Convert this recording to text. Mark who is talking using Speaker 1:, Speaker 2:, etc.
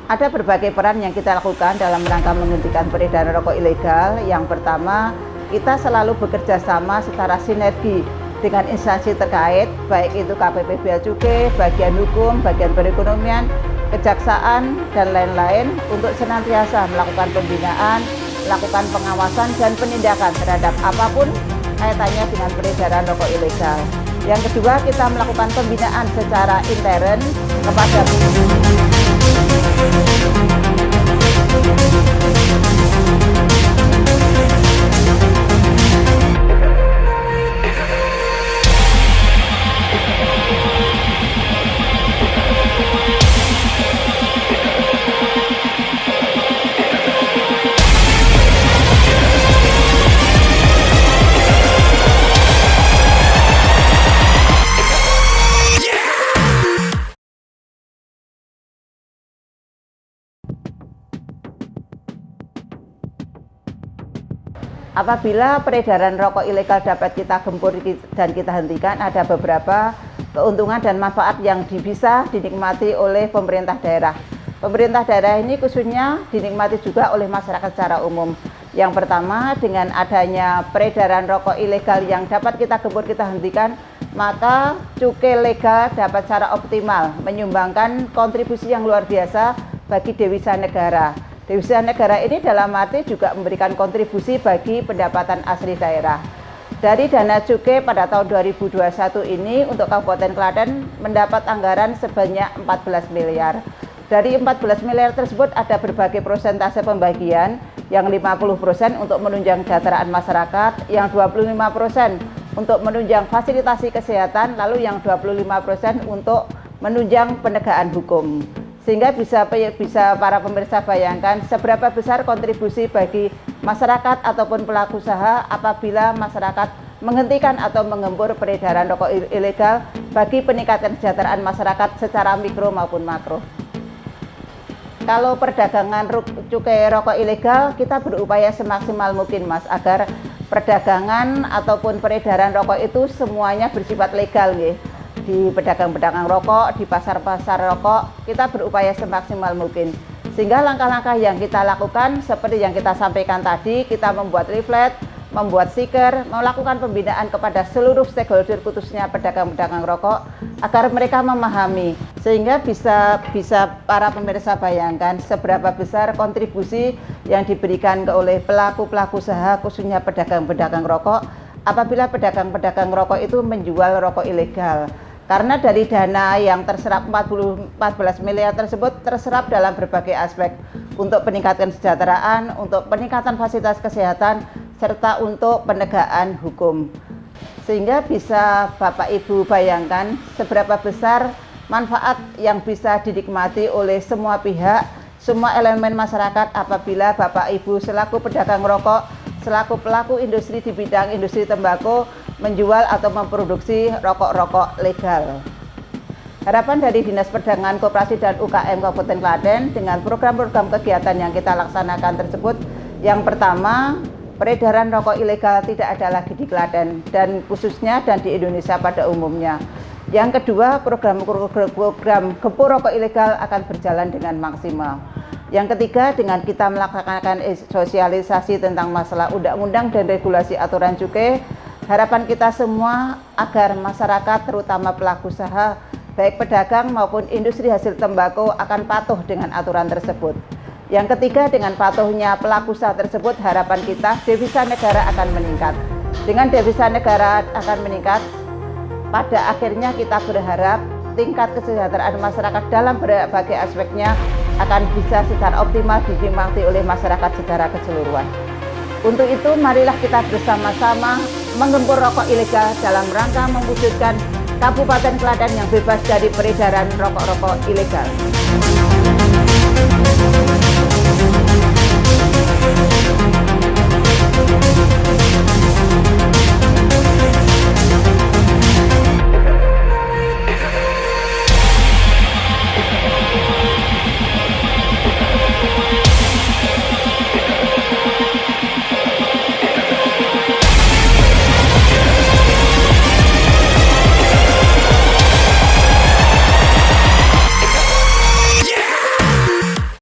Speaker 1: Ada berbagai peran yang kita lakukan dalam rangka menghentikan peredaran rokok ilegal. Yang pertama, kita selalu bekerja sama secara sinergi dengan instansi terkait, baik itu KPP Bea Cukai, bagian hukum, bagian perekonomian, kejaksaan, dan lain-lain untuk senantiasa melakukan pembinaan, melakukan pengawasan dan penindakan terhadap apapun kaitannya dengan peredaran rokok ilegal. Yang kedua, kita melakukan pembinaan secara intern kepada apabila peredaran rokok ilegal dapat kita gempur dan kita hentikan, ada beberapa keuntungan dan manfaat yang bisa dinikmati oleh pemerintah daerah. Pemerintah daerah ini khususnya dinikmati juga oleh masyarakat secara umum. Yang pertama, dengan adanya peredaran rokok ilegal yang dapat kita gempur, kita hentikan, maka cukai legal dapat secara optimal menyumbangkan kontribusi yang luar biasa bagi devisa negara. Devisa negara ini dalam arti juga memberikan kontribusi bagi pendapatan asli daerah. Dari dana cukai pada tahun 2021 ini untuk Kabupaten Klaten mendapat anggaran sebanyak 14 miliar. Dari 14 miliar tersebut ada berbagai persentase pembagian, yang 50% untuk menunjang kesejahteraan masyarakat, yang 25% untuk menunjang fasilitasi kesehatan, lalu yang 25% untuk menunjang penegakan hukum. Sehingga bisa para pemirsa bayangkan seberapa besar kontribusi bagi masyarakat ataupun pelaku usaha apabila masyarakat menghentikan atau menggempur peredaran rokok ilegal bagi peningkatan kesejahteraan masyarakat secara mikro maupun makro. Kalau perdagangan cukai rokok ilegal, kita berupaya semaksimal mungkin, Mas, agar perdagangan ataupun peredaran rokok itu semuanya bersifat legal, nggih. Di pedagang-pedagang rokok, di pasar-pasar rokok, kita berupaya semaksimal mungkin. Sehingga langkah-langkah yang kita lakukan seperti yang kita sampaikan tadi, kita membuat leaflet, membuat stiker, melakukan pembinaan kepada seluruh stakeholder khususnya pedagang-pedagang rokok agar mereka memahami, sehingga bisa para pemirsa bayangkan seberapa besar kontribusi yang diberikan oleh pelaku-pelaku usaha khususnya pedagang-pedagang rokok apabila pedagang-pedagang rokok itu menjual rokok ilegal. Karena dari dana yang terserap 14 miliar tersebut terserap dalam berbagai aspek untuk peningkatan kesejahteraan, untuk peningkatan fasilitas kesehatan, serta untuk penegakan hukum. Sehingga bisa Bapak Ibu bayangkan seberapa besar manfaat yang bisa dinikmati oleh semua pihak, semua elemen masyarakat apabila Bapak Ibu selaku pedagang rokok, selaku pelaku industri di bidang industri tembakau menjual atau memproduksi rokok-rokok legal. Harapan dari Dinas Perdagangan Koperasi dan UKM Kabupaten Klaten dengan program-program kegiatan yang kita laksanakan tersebut, yang pertama, peredaran rokok ilegal tidak ada lagi di Klaten dan khususnya dan di Indonesia pada umumnya. Yang kedua, program gempur rokok ilegal akan berjalan dengan maksimal. Yang ketiga, dengan kita melaksanakan sosialisasi tentang masalah undang-undang dan regulasi aturan cukai, harapan kita semua agar masyarakat terutama pelaku usaha, baik pedagang maupun industri hasil tembakau akan patuh dengan aturan tersebut. Yang ketiga, dengan patuhnya pelaku usaha tersebut, harapan kita devisa negara akan meningkat. Dengan devisa negara akan meningkat, pada akhirnya kita berharap tingkat kesejahteraan masyarakat dalam berbagai aspeknya akan bisa secara optimal dinikmati oleh masyarakat secara keseluruhan. Untuk itu, marilah kita bersama-sama menggempur rokok ilegal dalam rangka mewujudkan Kabupaten Klaten yang bebas dari peredaran rokok-rokok ilegal.